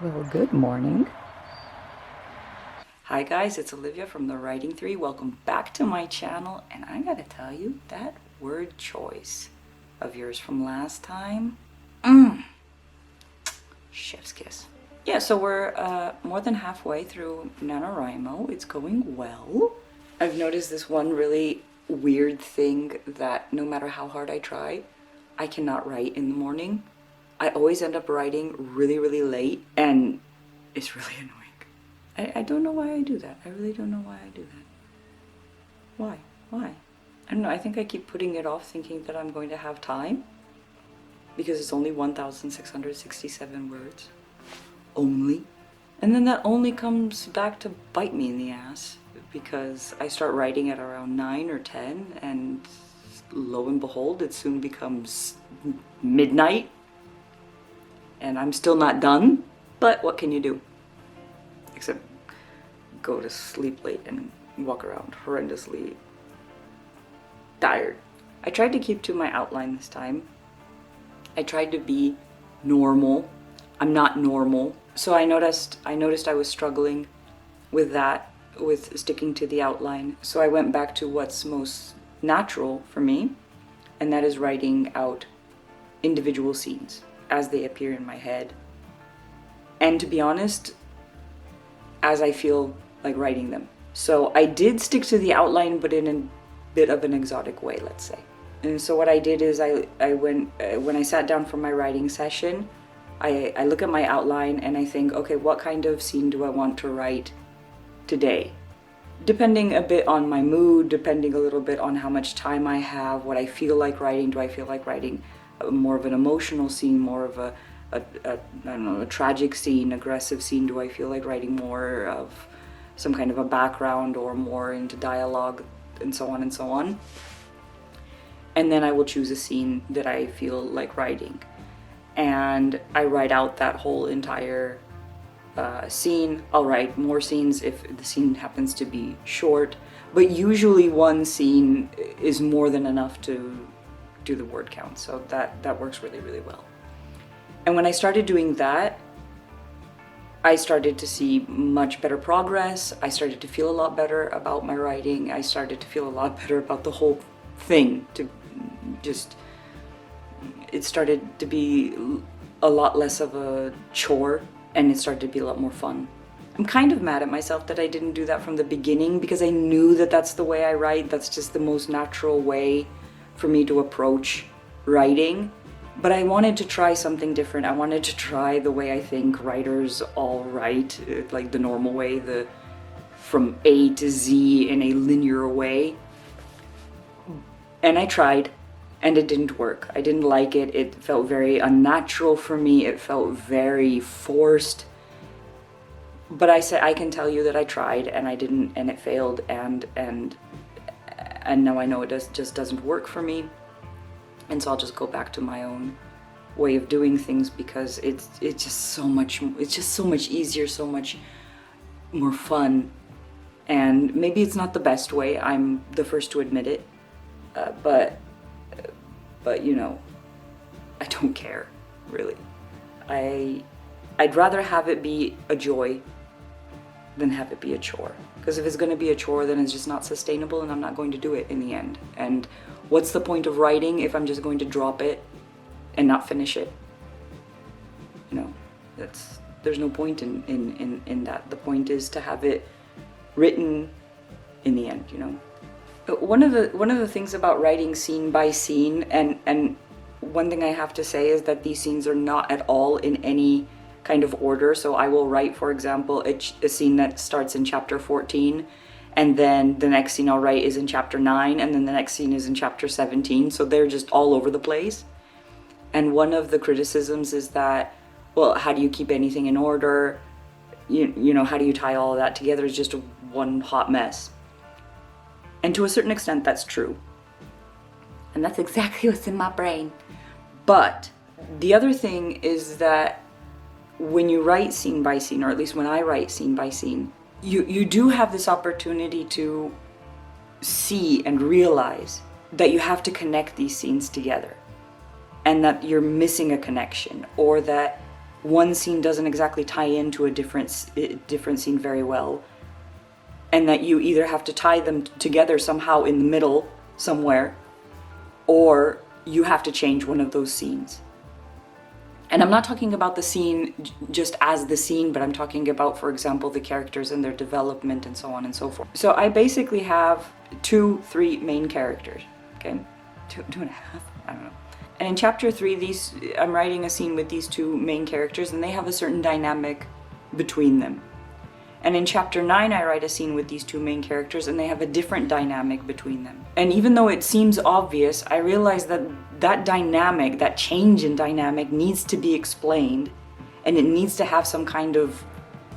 Well, good morning. Hi guys, it's Olivia from the Writing 3. Welcome back to my channel, and I gotta tell you, that word choice of yours from last time, chef's kiss. Yeah, so we're more than halfway through NaNoWriMo. It's going well. I've noticed this one really weird thing that no matter how hard I try, I cannot write in the morning. I always end up writing really, really late, and it's really annoying. I don't know why I do that. I really don't know why I do that. Why? Why? I don't know. I think I keep putting it off thinking that I'm going to have time because it's only 1,667 words. Only. And then that only comes back to bite me in the ass because I start writing at around 9 or 10 and lo and behold, it soon becomes midnight and I'm still not done. But what can you do? Except go to sleep late and walk around horrendously tired. I tried to keep to my outline this time. I tried to be normal. I'm not normal. So I noticed I was struggling with that, with sticking to the outline. So I went back to what's most natural for me, and that is writing out individual scenes as they appear in my head. And to be honest, as I feel like writing them. So I did stick to the outline, but in a bit of an exotic way, let's say. And so what I did is I went, when I sat down for my writing session, I look at my outline and I think, okay, what kind of scene do I want to write today? Depending a bit on my mood, depending a little bit on how much time I have, what I feel like writing. Do I feel like writing more of an emotional scene, more of a I don't know, a tragic scene, aggressive scene? Do I feel like writing more of some kind of a background or more into dialogue and so on and so on? And then I will choose a scene that I feel like writing. And I write out that whole entire scene. I'll write more scenes if the scene happens to be short, but usually one scene is more than enough to do the word count. So that works really, really well. And when I started doing that, I started to see much better progress. I started to feel a lot better about my writing. I started to feel a lot better about the whole thing. It started to be a lot less of a chore, and it started to be a lot more fun. I'm kind of mad at myself that I didn't do that from the beginning because I knew that that's the way I write. That's just the most natural way for me to approach writing. But I wanted to try something different. I wanted to try the way I think writers all write, like the normal way, from A to Z in a linear way. And I tried, and it didn't work. I didn't like it. It felt very unnatural for me. It felt very forced. But I can tell you that I tried, and I didn't, and it failed, and now I know it just doesn't work for me. And so I'll just go back to my own way of doing things because it's just so much easier, so much more fun. And maybe it's not the best way, I'm the first to admit it, but you know, I don't care, really. I'd rather have it be a joy than have it be a chore. Because if it's going to be a chore, then it's just not sustainable and I'm not going to do it in the end. And what's the point of writing if I'm just going to drop it and not finish it? You know, there's no point in that. The point is to have it written in the end, you know. But one of the things about writing scene by scene, and one thing I have to say is that these scenes are not at all in any kind of order. So I will write, for example, a scene that starts in chapter 14, and then the next scene I'll write is in chapter 9, and then the next scene is in chapter 17. So they're just all over the place. And one of the criticisms is that, well, how do you keep anything in order? You know, how do you tie all of that together? It's just one hot mess. And to a certain extent, that's true. And that's exactly what's in my brain. But the other thing is that when you write scene by scene, or at least when I write scene by scene, you do have this opportunity to see and realize that you have to connect these scenes together and that you're missing a connection, or that one scene doesn't exactly tie into a different scene very well, and that you either have to tie them together somehow in the middle somewhere, or you have to change one of those scenes. And I'm not talking about the scene just as the scene, but I'm talking about, for example, the characters and their development and so on and so forth. So I basically have 2-3 main characters, okay? Two and a half, I don't know. And in chapter 3, I'm writing a scene with these 2 main characters, and they have a certain dynamic between them. And in chapter 9, I write a scene with these 2 main characters, and they have a different dynamic between them. And even though it seems obvious, I realize that that dynamic, that change in dynamic, needs to be explained, and it needs to have some kind of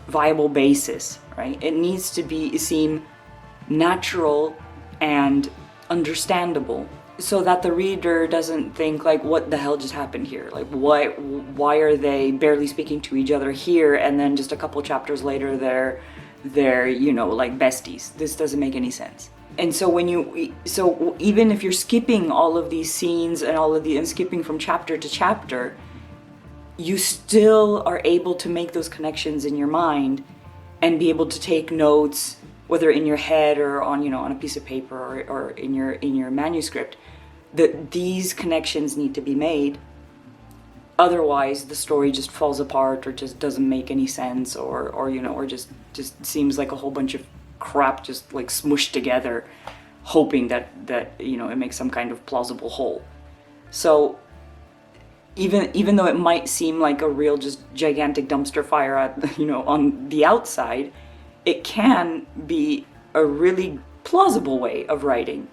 viable basis, right? It needs to seem natural and understandable, so that the reader doesn't think like, what the hell just happened here? Like, why are they barely speaking to each other here, and then just a couple chapters later they're you know, like besties? This doesn't make any sense. And so even if you're skipping all of these scenes and skipping from chapter to chapter, you still are able to make those connections in your mind and be able to take notes, whether in your head or on, you know, on a piece of paper or in your manuscript, that these connections need to be made. Otherwise, the story just falls apart, or just doesn't make any sense, or you know, or just seems like a whole bunch of crap just like smushed together, hoping that you know, it makes some kind of plausible whole. So even though it might seem like a real just gigantic dumpster fire at, you know, on the outside, it can be a really plausible way of writing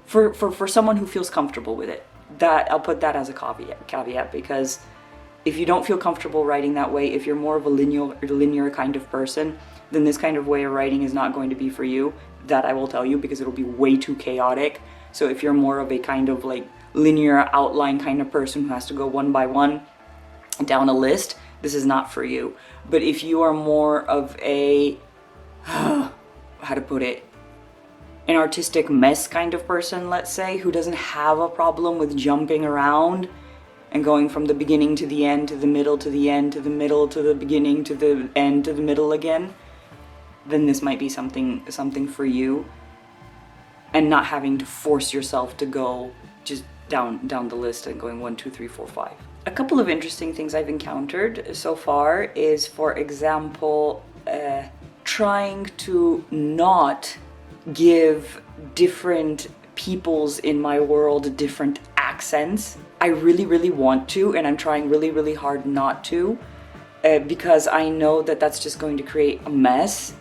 for someone who feels comfortable with it. That I'll put that as a caveat, because if you don't feel comfortable writing that way, if you're more of a linear kind of person, then this kind of way of writing is not going to be for you. That I will tell you, because it'll be way too chaotic. So if you're more of a kind of like linear outline kind of person who has to go one by one down a list, this is not for you. But if you are more of a how to put it, an artistic mess kind of person, let's say, who doesn't have a problem with jumping around and going from the beginning to the end, to the middle, to the end, to the middle, to the beginning, to the end, to the middle again, then this might be something for you, and not having to force yourself to go just down the list and going 1, 2, 3, 4, 5. A couple of interesting things I've encountered so far is, for example, trying to not give different peoples in my world different accents. I really want to, and I'm trying really hard not to, because I know that that's just going to create a mess.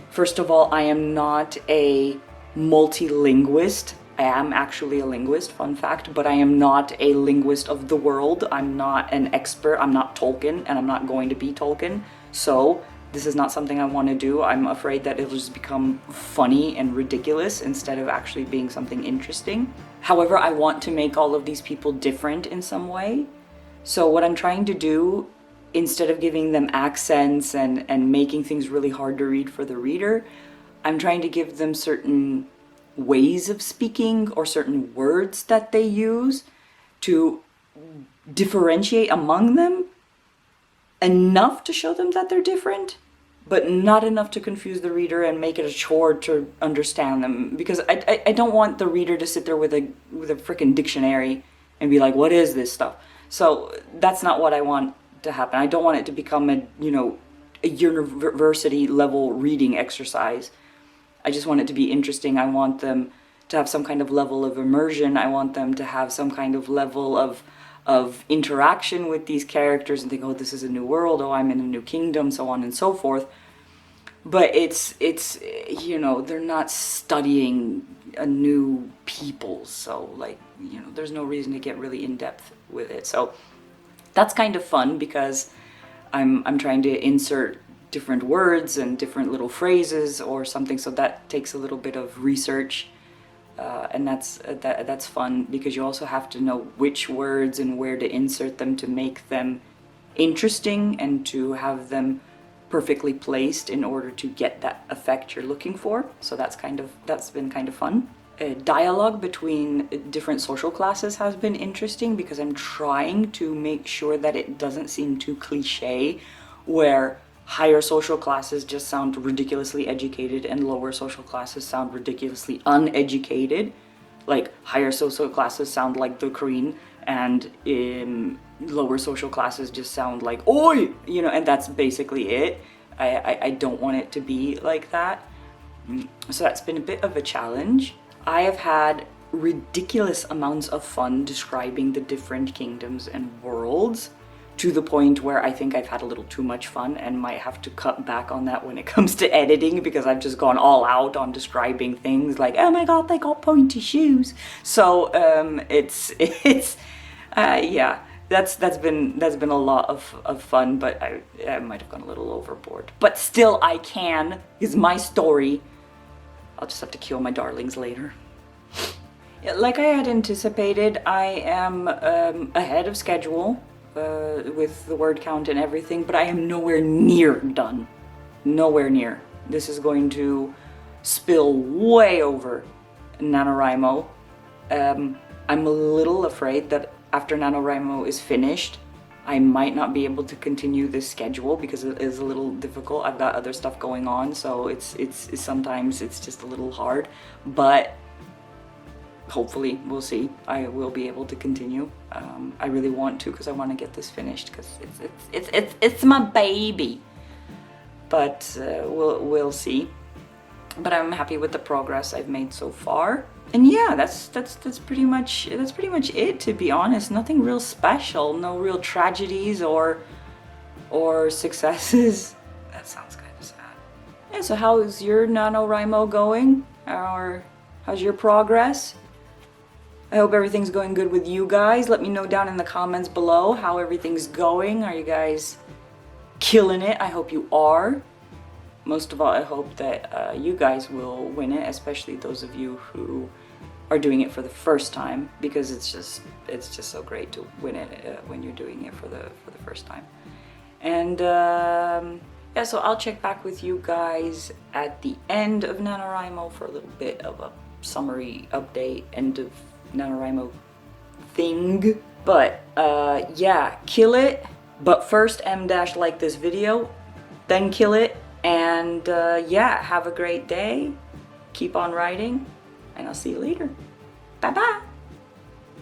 First of all, I am not a multilinguist. I am actually a linguist, fun fact, but I am not a linguist of the world. I'm not an expert. I'm not Tolkien, and I'm not going to be Tolkien. So this is not something I want to do. I'm afraid that it'll just become funny and ridiculous instead of actually being something interesting. However, I want to make all of these people different in some way. So what I'm trying to do, instead of giving them accents and making things really hard to read for the reader, I'm trying to give them certain ways of speaking or certain words that they use to differentiate among them, enough to show them that they're different, but not enough to confuse the reader and make it a chore to understand them. Because I don't want the reader to sit there with a freaking dictionary and be like, what is this stuff? So that's not what I want to happen. I don't want it to become a university level reading exercise. I just want it to be interesting. I want them to have some kind of level of immersion. I want them to have some kind of level of interaction with these characters and think, oh, this is a new world, oh, I'm in a new kingdom, so on and so forth. But it's you know, they're not studying a new people, so like, you know, there's no reason to get really in depth with it. So that's kind of fun, because I'm trying to insert different words and different little phrases or something, so that takes a little bit of research. And that's fun, because you also have to know which words and where to insert them to make them interesting and to have them perfectly placed in order to get that effect you're looking for. So that's been kind of fun. dialogue between different social classes has been interesting because I'm trying to make sure that it doesn't seem too cliche, where higher social classes just sound ridiculously educated and lower social classes sound ridiculously uneducated. Like higher social classes sound like the Korean, and lower social classes just sound like oi, you know, and that's basically it. I don't want it to be like that. So that's been a bit of a challenge. I have had ridiculous amounts of fun describing the different kingdoms and worlds, to the point where I think I've had a little too much fun and might have to cut back on that when it comes to editing, because I've just gone all out on describing things like, oh my god, they got pointy shoes. So yeah, that's been a lot of fun, but I might have gone a little overboard. But still, I can, is my story. I'll just have to kill my darlings later. Like I had anticipated, I am ahead of schedule with the word count and everything, but I am nowhere near done. Nowhere near. This is going to spill way over NaNoWriMo. I'm a little afraid that after NaNoWriMo is finished, I might not be able to continue this schedule because it is a little difficult. I've got other stuff going on, so it's sometimes it's just a little hard, but hopefully, we'll see. I will be able to continue. I really want to, because I want to get this finished, because it's my baby. But we'll see. But I'm happy with the progress I've made so far. And yeah, that's pretty much it, to be honest. Nothing real special, no real tragedies or successes. That sounds kind of sad. Yeah, so how is your NaNoWriMo going? Or how's your progress? I hope everything's going good with you guys. Let me know down in the comments below how everything's going. Are you guys killing it? I hope you are. Most of all, I hope that you guys will win it, especially those of you who are doing it for the first time, because it's just so great to win it when you're doing it for the first time. And yeah, so I'll check back with you guys at the end of NaNoWriMo for a little bit of a summary update, end of NaNoWriMo thing. But yeah, kill it. But first, like this video, then kill it. And yeah, have a great day. Keep on writing, and I'll see you later. Bye bye.